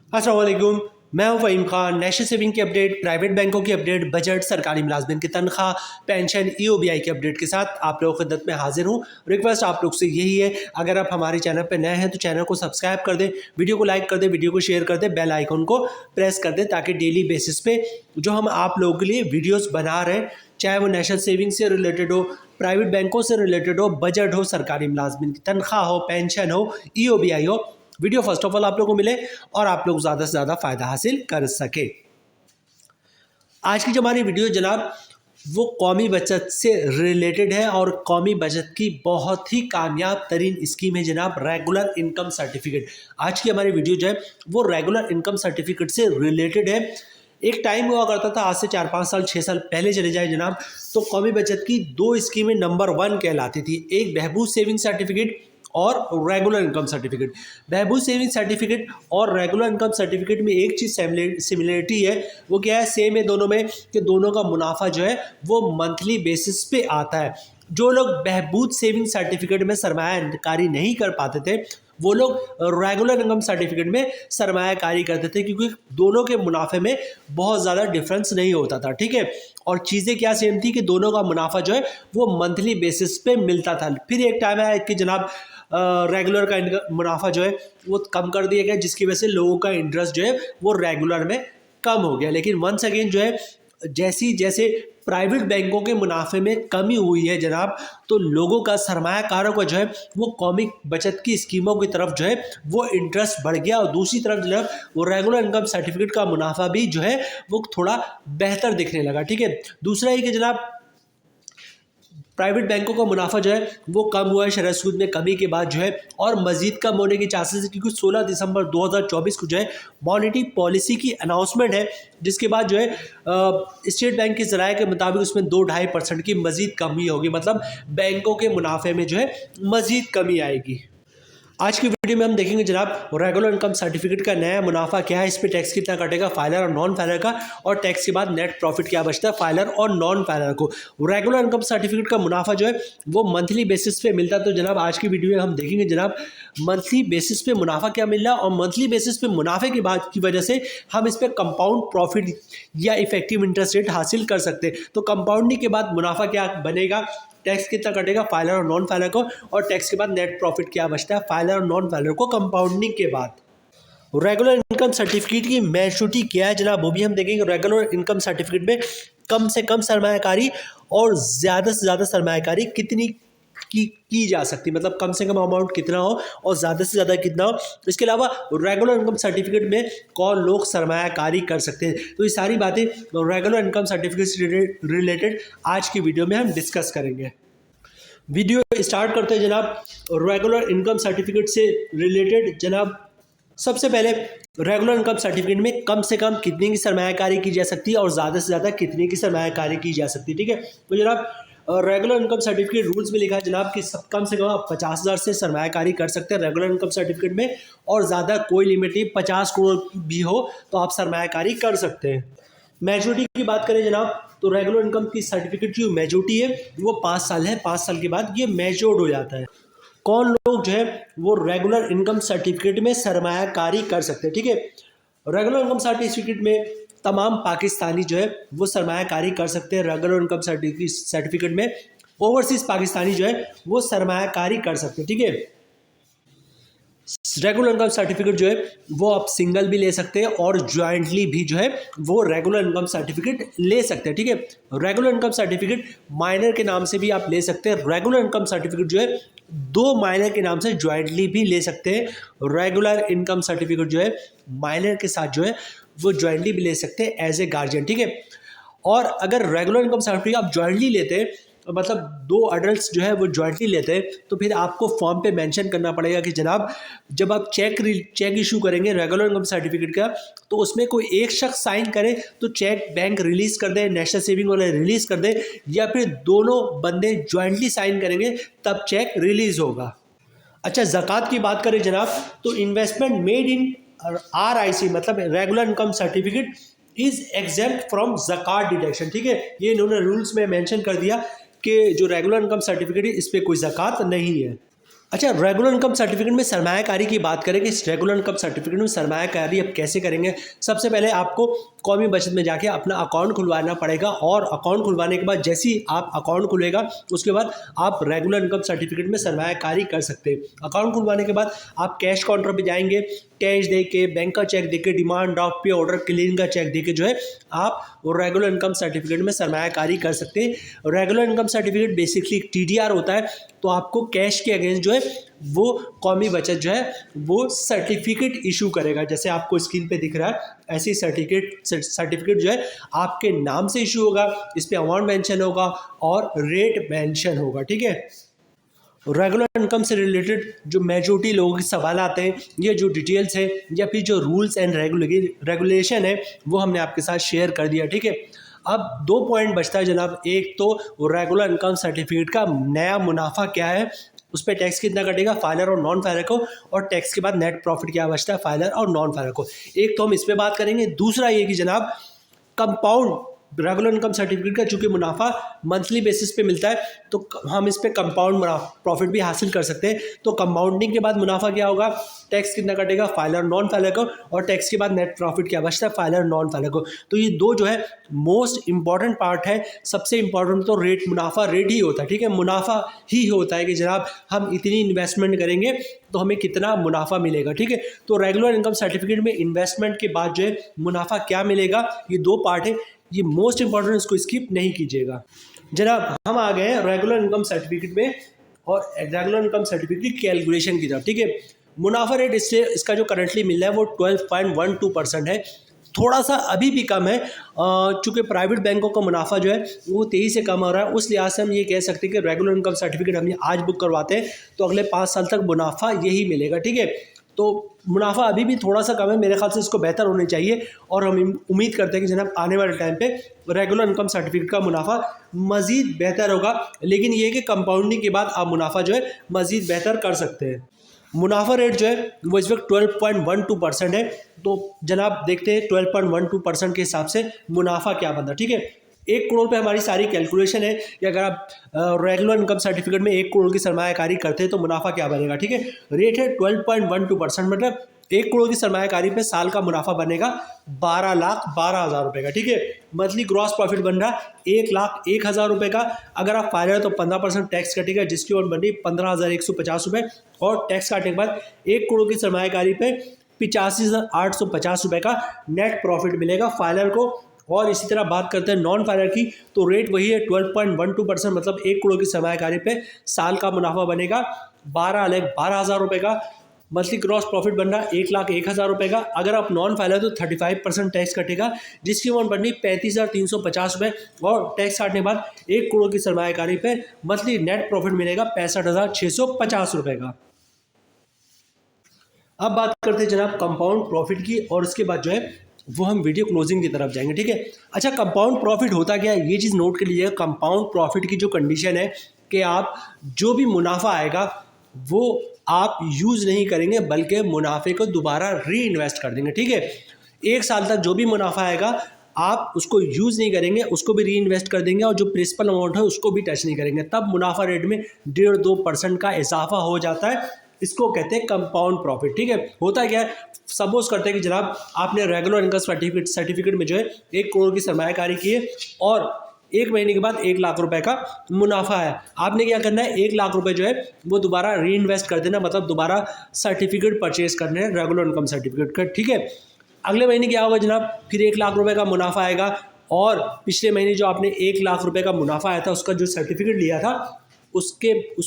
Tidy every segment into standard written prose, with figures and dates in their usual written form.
अस्सलाम वालेकुम। मैं हूं फ़हीम खान। नेशनल सेविंग की अपडेट, प्राइवेट बैंकों की अपडेट, बजट, सरकारी मुलाजमिन की तनख्वाह, पेंशन, ईओबीआई की अपडेट के साथ आप लोगों की खिदमत में हाजिर हूं। रिक्वेस्ट आप लोग से यही है, अगर आप हमारे चैनल पर नए हैं तो चैनल को सब्सक्राइब कर दें, वीडियो को लाइक कर दें, वीडियो को शेयर कर दें, बेल आइकन को प्रेस कर दें ताकि डेली बेसिस पे जो हम आप लोगों के लिए वीडियोज़ बना रहे हैं, चाहे वो नेशनल सेविंग से रिलेटेड हो, प्राइवेट बैंकों से रिलेटेड हो, बजट हो, सरकारी मुलाजमिन की तनख्वाह हो, पेंशन हो, ईओबीआई हो, वीडियो फर्स्ट ऑफ ऑल आप लोगों को मिले और आप लोग ज़्यादा से ज़्यादा फ़ायदा हासिल कर सके। आज की जो हमारी वीडियो जनाब वो कौमी बचत से रिलेटेड है और कौमी बचत की बहुत ही कामयाब तरीन स्कीम है जनाब, रेगुलर इनकम सर्टिफिकेट। आज की हमारी वीडियो जो है वो रेगुलर इनकम सर्टिफिकेट से रिलेटेड है। एक टाइम हुआ करता था, आज से 4-5 साल 6 साल पहले चले जाए जनाब, तो कौमी बचत की दो स्कीमें नंबर 1 कहलाती थी। एक बहबूद सेविंग सर्टिफिकेट और regular income certificate. Behbood saving certificate और रेगुलर इनकम सर्टिफिकेट में एक चीज़ सिमिलरिटी है, वो क्या है, सेम है दोनों में, कि दोनों का मुनाफा जो है वो मंथली बेसिस पे आता है। जो लोग बहबूद सेविंग सर्टिफिकेट में सरमायाकारी नहीं कर पाते थे, वो लोग रेगुलर इनकम सर्टिफिकेट में सरमायाकारी करते थे, क्योंकि दोनों के मुनाफे में बहुत ज़्यादा डिफरेंस नहीं होता था। ठीक है, और चीज़ें क्या सेम थी कि दोनों का मुनाफा जो है वो मंथली बेसिस पे मिलता था। फिर एक टाइम आया कि जनाब रेगुलर का मुनाफा जो है वो कम कर दिया गया, जिसकी वजह से लोगों का इंटरेस्ट जो है वो रेगुलर में कम हो गया। लेकिन वंस अगेन जो है जैसे प्राइवेट बैंकों के मुनाफे में कमी हुई है जनाब, तो लोगों का, सरमायाकारों का जो है वो कौमी बचत की स्कीमों की तरफ जो है वो इंटरेस्ट बढ़ गया, और दूसरी तरफ जो है वो रेगुलर इनकम सर्टिफिकेट का मुनाफा भी जो है वो थोड़ा बेहतर दिखने लगा। ठीक है, दूसरा ये कि जनाब प्राइवेट बैंकों का मुनाफा जो है वो कम हुआ है शरह सूद में कमी के बाद जो है, और मजीद कम होने के चांसेस है, क्योंकि 16 दिसंबर 2024 को जो है मॉनेटरी पॉलिसी की अनाउंसमेंट है, जिसके बाद जो है स्टेट बैंक के ज़राए के मुताबिक उसमें 2-2.5% की मजीद कमी होगी। मतलब बैंकों के मुनाफे में जो है मजीद कमी आएगी। आज की वीडियो में हम देखेंगे जनाब रेगुलर इनकम सर्टिफिकेट का नया मुनाफा क्या है, इस पे टैक्स कितना कटेगा, फाइलर और नॉन फाइलर का, और टैक्स के बाद नेट प्रॉफिट क्या बचता है फाइलर और नॉन फाइलर को। रेगुलर इनकम सर्टिफिकेट का मुनाफा जो है वो मंथली बेसिस पे मिलता है। तो जनाब आज की वीडियो में हम देखेंगे जनाब मंथली बेसिस पे मुनाफा क्या मिल रहा है, और मंथली बेसिस पे मुनाफे की बात की वजह से हम इस पर कंपाउंड प्रॉफिट या इफेक्टिव इंटरेस्ट रेट हासिल कर सकते हैं। तो कंपाउंडिंग के बाद मुनाफा क्या बनेगा, टैक्स कितना कटेगा फाइलर और नॉन फाइलर को, और टैक्स के बाद नेट प्रॉफिट क्या बचता है फाइलर और नॉन फाइलर को कंपाउंडिंग के बाद। रेगुलर इनकम सर्टिफिकेट की मैच्योरिटी क्या है जनाब, वो भी हम देखेंगे। रेगुलर इनकम सर्टिफिकेट में कम से कम सरमायाकारी और ज़्यादा से ज़्यादा सरमायाकारी कितनी की जा सकती, मतलब कम से कम अमाउंट कितना हो और ज़्यादा से ज़्यादा कितना हो। इसके अलावा रेगुलर इनकम सर्टिफिकेट में कौन लोग सरमायाकारी कर सकते हैं, तो ये सारी बातें रेगुलर इनकम सर्टिफिकेट से रिलेटेड आज की वीडियो में हम डिस्कस करेंगे। वीडियो स्टार्ट करते हैं जनाब रेगुलर इनकम सर्टिफिकेट से रिलेटेड। जनाब सबसे पहले रेगुलर इनकम सर्टिफिकेट में कम से कम कितने की सरमायाकारी की जा सकती है और ज़्यादा से ज़्यादा कितने की सरमायाकारी की जा सकती है। ठीक है, तो जनाब रेगुलर इनकम सर्टिफिकेट रूल्स में लिखा है जनाब कि कम से कम आप 50,000 से सरमायाकारी कर सकते हैं रेगुलर इनकम सर्टिफिकेट में, और ज़्यादा कोई लिमिट नहीं, 50 करोड़ भी हो तो आप सरमायाकारी कर सकते हैं। मैच्योरिटी की बात करें जनाब, तो रेगुलर इनकम की सर्टिफिकेट की मैच्योरिटी है वो 5 साल है। 5 साल के बाद ये मैच्योर्ड हो जाता है। कौन लोग जो है वो रेगुलर इनकम सर्टिफिकेट में सरमायाकारी कर सकते हैं। ठीक है, रेगुलर इनकम सर्टिफिकेट में तमाम पाकिस्तानी जो है वो सरमायाकारी कर सकते हैं। रेगुलर इनकम सर्टिफिकेट में ओवरसीज पाकिस्तानी जो है वो सरमायाकारी कर सकते हैं। ठीक है, रेगुलर इनकम सर्टिफिकेट जो है वो आप सिंगल भी ले सकते हैं और ज्वाइंटली भी जो है वो रेगुलर इनकम सर्टिफिकेट ले सकते हैं। ठीक है, रेगुलर इनकम सर्टिफिकेट माइनर के नाम से भी आप ले सकते हैं। रेगुलर इनकम सर्टिफिकेट जो है 2 माइनर के नाम से ज्वाइंटली भी ले सकते हैं। रेगुलर इनकम सर्टिफिकेट जो है माइनर के साथ जो है वो ज्वाइंटली भी ले सकते हैं एज ए गार्जियन। ठीक है, और अगर रेगुलर इनकम सर्टिफिकेट आप ज्वाइंटली लेते हैं, मतलब 2 अडल्ट्स जो है वो ज्वाइंटली लेते हैं, तो फिर आपको फॉर्म पे मेंशन करना पड़ेगा कि जनाब जब आप चेक इशू करेंगे रेगुलर इनकम सर्टिफिकेट का, तो उसमें कोई एक शख्स साइन करे तो चेक बैंक रिलीज़ कर दे, नेशनल सेविंग वाले रिलीज़ कर दे, या फिर दोनों बंदे ज्वाइंटली साइन करेंगे तब चेक रिलीज़ होगा। अच्छा, ज़कात की बात करें जनाब, तो इन्वेस्टमेंट मेड इन RIC मतलब regular income certificate is exempt from ज़कात डिडक्शन। ठीक है, ये इन्होंने रूल्स में मेंशन कर दिया कि जो रेगुलर इनकम सर्टिफिकेट है इस पर कोई ज़कात नहीं है। अच्छा, रेगुलर इनकम सर्टिफिकेट में सरमायाकारी की बात करें कि इस रेगुलर इनकम सर्टिफिकेट में सरमायाकारी अब कैसे करेंगे। सबसे पहले आपको कौमी बचत में जाके अपना अकाउंट खुलवाना पड़ेगा और अकाउंट खुलवाने के बाद जैसे ही आप अकाउंट खुलेगा उसके बाद आप रेगुलर इनकम सर्टिफिकेट में सरमायाकारी कर सकते हैं। अकाउंट खुलवाने के बाद आप कैश काउंटर पर जाएंगे, कैश दे के, बैंक का चेक दे के, डिमांड ड्राफ्ट पे ऑर्डर क्लियरिंग का चेक दे के जो है आप रेगुलर इनकम सर्टिफिकेट में सरमायाकारी कर सकते हैं। Regular income certificate basically TDR होता है, तो आपको कैश के अगेंस्ट जो है वो कौमी बचत जो है वो सर्टिफिकेट इशू करेगा। जैसे आपको स्क्रीन पे दिख रहा है ऐसी सर्टिफिकेट जो है आपके नाम से इशू होगा, इस पे अमाउंट मेंशन होगा और रेट मेंशन होगा। ठीक है, रेगुलर इनकम से रिलेटेड जो मेजॉरिटी लोगों के सवाल आते हैं, ये जो डिटेल्स है या फिर जो रूल्स एंड रेगुलेशन है वो हमने आपके साथ शेयर कर दिया। ठीक है, अब 2 पॉइंट बचता है जनाब। एक तो रेगुलर इनकम सर्टिफिकेट का नया मुनाफा क्या है, उस पर टैक्स कितना कटेगा फाइलर और नॉन फाइलर को, और टैक्स के बाद नेट प्रॉफिट क्या बचता है फाइलर और नॉन फाइलर को। एक तो हम इस पर बात करेंगे। दूसरा ये कि जनाब कंपाउंड रेगुलर इनकम सर्टिफिकेट का चूंकि मुनाफा मंथली बेसिस पे मिलता है तो हम इस पे कंपाउंड प्रॉफिट भी हासिल कर सकते हैं। तो कंपाउंडिंग के बाद मुनाफा क्या होगा, टैक्स कितना कटेगा फाइलर नॉन फाइलर को, और टैक्स के बाद नेट प्रॉफिट क्या बचता है फाइलर नॉन फाइलर को। तो ये दो जो है मोस्ट इंपॉर्टेंट पार्ट है। सबसे इंपॉर्टेंट तो रेट, मुनाफा रेट ही होता है। ठीक है, मुनाफा ही होता है कि जनाब हम इतनी इन्वेस्टमेंट करेंगे तो हमें कितना मुनाफा मिलेगा। ठीक है, तो रेगुलर इनकम सर्टिफिकेट में इन्वेस्टमेंट के बाद जो है मुनाफा क्या मिलेगा, ये 2 पार्ट है, ये मोस्ट इंपॉर्टेंट, इसको स्किप नहीं कीजिएगा। जनाब हम आ गए हैं रेगुलर इनकम सर्टिफिकेट में और रेगुलर इनकम सर्टिफिकेट की कैलकुलेशन की तरफ। ठीक है, मुनाफा रेट इससे इसका जो करंटली मिल रहा है वो 12.12% है, थोड़ा सा अभी भी कम है। चूँकि प्राइवेट बैंकों का मुनाफा जो है वो तेज़ी से कम हो रहा है, उस लिहाज से हम ये कह सकते हैं कि रेगुलर इनकम सर्टिफिकेट हम आज बुक करवाते हैं तो अगले 5 साल तक मुनाफा यही मिलेगा। ठीक है, तो मुनाफा अभी भी थोड़ा सा कम है, मेरे ख्याल से इसको बेहतर होने चाहिए और हम उम्मीद करते हैं कि जनाब आने वाले टाइम पे रेगुलर इनकम सर्टिफिकेट का मुनाफा मज़ीद बेहतर होगा। लेकिन ये कि कंपाउंडिंग के बाद आप मुनाफा जो है मज़ीद बेहतर कर सकते हैं। मुनाफा रेट जो है वो इस वक्त 12.12% है। तो जनाब देखते हैं 12.12% के हिसाब से मुनाफा क्या बनता है। ठीक है, 1 करोड़ पे हमारी सारी कैलकुलेशन है कि अगर आप रेगुलर इनकम सर्टिफिकेट में 1 करोड़ की सरमायाकारी करते हैं तो मुनाफा क्या बनेगा। ठीक है, रेट है 12.12%, मतलब 1 करोड़ की सरमायाकारी पे साल का मुनाफा बनेगा 12,12,000 रुपये का। ठीक है, मंथली ग्रॉस प्रॉफिट बन रहा 1,01,000 रुपये का। अगर आप फाइलर तो 15% टैक्स कटेगा, जिसकी ओर बन रही 15,150 रुपये, और टैक्स काटने के बाद 1 करोड़ की सरमायाकारी पे 85,850 रुपये का नेट प्रॉफिट मिलेगा फाइलर को। और इसी तरह बात करते हैं नॉन फाइलर की, तो रेट वही है 12.12%, मतलब 1 करोड़ की सरमायाकारी पे साल का मुनाफा बनेगा 12,12,000 रुपये का। मंथली ग्रॉस प्रॉफिट बन रहा 1,01,000 रुपये का। अगर आप नॉन फाइलर तो 35% टैक्स कटेगा, जिसकी अमाउंट बननी 35,350 रुपये, और टैक्स काटने के बाद 1 करोड़ की सरमायाकारी पे मंथली नेट प्रॉफिट मिलेगा 65,650 रुपये का। अब बात करते हैं जनाब कंपाउंड प्रॉफिट की, और उसके बाद जो है वो हम वीडियो क्लोजिंग की तरफ जाएंगे। ठीक है, अच्छा कंपाउंड प्रॉफिट होता क्या है, ये चीज़ नोट कर लीजिएगा। कंपाउंड प्रॉफिट की जो कंडीशन है कि आप जो भी मुनाफा आएगा वो आप यूज़ नहीं करेंगे, बल्कि मुनाफे को दोबारा री इन्वेस्ट कर देंगे। ठीक है, 1 साल तक जो भी मुनाफा आएगा आप उसको यूज़ नहीं करेंगे, उसको भी री इन्वेस्ट कर देंगे, और जो प्रिंसिपल अमाउंट है उसको भी टच नहीं करेंगे। तब मुनाफा रेट में 1.5-2% का इजाफा हो जाता है, इसको कहते हैं कंपाउंड प्रॉफिट। ठीक है, होता क्या है, सपोज करते हैं कि जनाब आपने रेगुलर इनकम सर्टिफिकेट में जो है 1 करोड़ की सरमायाकारी की है और 1 महीने के बाद 1 लाख रुपए का मुनाफा है। आपने क्या करना है, 1 लाख रुपए जो है वो दोबारा री इन्वेस्ट कर देना, मतलब दोबारा सर्टिफिकेट परचेज करने हैं रेगुलर इनकम सर्टिफिकेट का। ठीक है, अगले महीने क्या होगा जनाब, फिर 1 लाख रुपए का मुनाफा आएगा, और पिछले महीने जो आपने 1 लाख रुपए का मुनाफा आया था उसका जो सर्टिफिकेट लिया था उस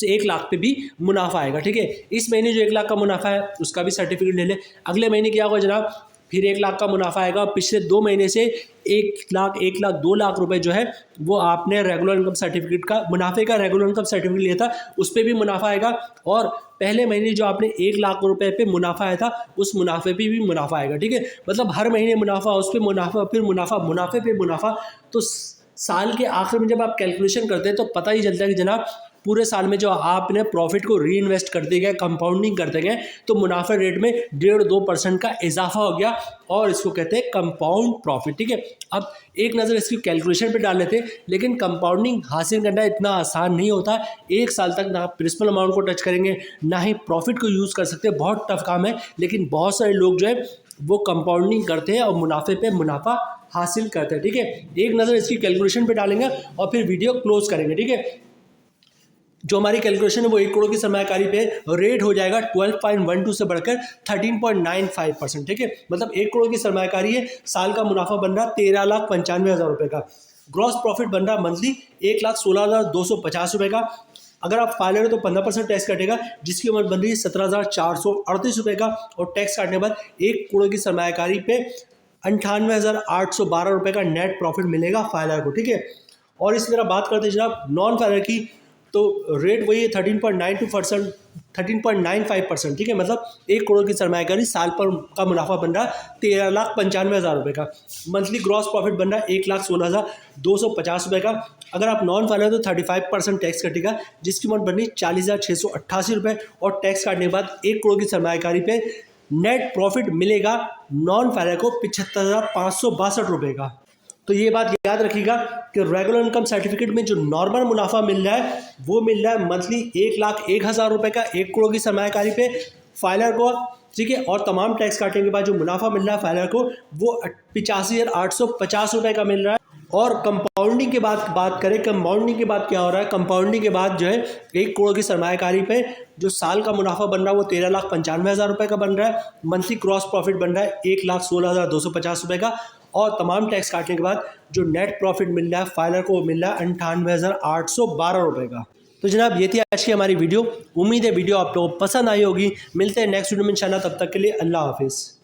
1 लाख पे भी मुनाफा आएगा। ठीक है, इस महीने जो 1 लाख का मुनाफा है उसका भी सर्टिफिकेट ले ले। अगले महीने क्या होगा जनाब, फिर 1 लाख का मुनाफा आएगा, पिछले 2 महीने से 1 लाख 2 लाख रुपए जो है वो आपने रेगुलर इनकम सर्टिफिकेट का मुनाफे का रेगुलर इनकम सर्टिफिकेट लिया था उस पर भी मुनाफा आएगा, और पहले महीने जो आपने 1 लाख रुपए पे मुनाफा आया था उस मुनाफे पे भी मुनाफा आएगा। ठीक है, मतलब हर महीने मुनाफा, उस पर मुनाफा, फिर मुनाफा, मुनाफे पे मुनाफा। तो साल के आखिर में जब आप कैलकुलेशन करते हैं तो पता ही चलता है कि जनाब पूरे साल में जो आपने प्रॉफिट को री इन्वेस्ट करते गए, कंपाउंडिंग करते गए, तो मुनाफा रेट में 1.5-2% का इजाफा हो गया और इसको कहते हैं कंपाउंड प्रॉफिट। ठीक है, अब एक नज़र इसकी कैलकुलेशन पे डाल लेते हैं। लेकिन कंपाउंडिंग हासिल करना इतना आसान नहीं होता। एक साल तक ना प्रिंसिपल अमाउंट को टच करेंगे, ना ही प्रॉफिट को यूज़ कर सकते, बहुत टफ काम है। लेकिन बहुत सारे लोग जो है वो कंपाउंडिंग करते हैं और मुनाफे पे मुनाफा हासिल करते हैं। ठीक है, एक नज़र इसकी कैलकुलेशन पे डालेंगे और फिर वीडियो क्लोज करेंगे। ठीक है, जो हमारी कैलकुलेशन है वो 1 करोड़ की सरमायाकारी पे रेट हो जाएगा 12.12 से बढ़कर 13.95%। ठीक है, मतलब 1 करोड़ की सरमायाकारी है, साल का मुनाफा बन रहा 13,95,000 रुपये का। ग्रॉस प्रॉफिट बन रहा मंथली 1,16,250 रुपये का। अगर आप फाइलर हो तो 15% टैक्स कटेगा, जिसकी उम्र बन रही है 17,438 रुपये का। और टैक्स काटने के बाद 1 करोड़ की सरमायाकारी पे 98,812 रुपये का नेट प्रॉफिट मिलेगा फाइलर को। ठीक है, और इसी तरह बात करते हैं जनाब नॉन फाइलर की, तो रेट वही है 13.92%, 13.95%। ठीक है, मतलब 1 करोड़ की सरमायाकारी साल पर का मुनाफा बन रहा 13,95,000 रुपये का। मंथली ग्रॉस प्रॉफिट बन रहा 1,16,250 रुपये का। अगर आप नॉन फाइलर तो 35% टैक्स कटेगा, जिसकी अमाउंट बननी 40,688 रुपये। और टैक्स काटने के बाद 1 करोड़ की सरमायाकारी पे नेट प्रॉफिट मिलेगा नॉन फाइलर को 75,562 रुपये का। तो ये बात याद रखिएगा कि रेगुलर इनकम सर्टिफिकेट में जो नॉर्मल मुनाफा मिल रहा है वो मिल रहा है मंथली 1,01,000 रुपये का 1 करोड़ की सरमायाकारी पे फाइलर को। ठीक है, और तमाम टैक्स काटने के बाद जो मुनाफा मिल रहा है फाइलर को वो 85,850 रुपये का मिल रहा है। और कंपाउंडिंग के बाद बात करें, कंपाउंडिंग के बाद क्या हो रहा है, कंपाउंडिंग के बाद जो है 1 करोड़ की सरमायाकारी पे जो साल का मुनाफा बन रहा है वो 13,95,000 रुपये का बन रहा है। मंथली क्रॉस प्रॉफिट बन रहा है 1,16,250 रुपये का। और तमाम टैक्स काटने के बाद जो नेट प्रॉफिट मिल रहा है फाइलर को वो मिल रहा है 98,812 रुपये का। तो जनाब ये थी आज की हमारी वीडियो। उम्मीद है वीडियो आप लोगों को पसंद आई होगी। मिलते हैं नेक्स्ट वीडियो में इंशाल्लाह, तब तक के लिए अल्लाह हाफिज़।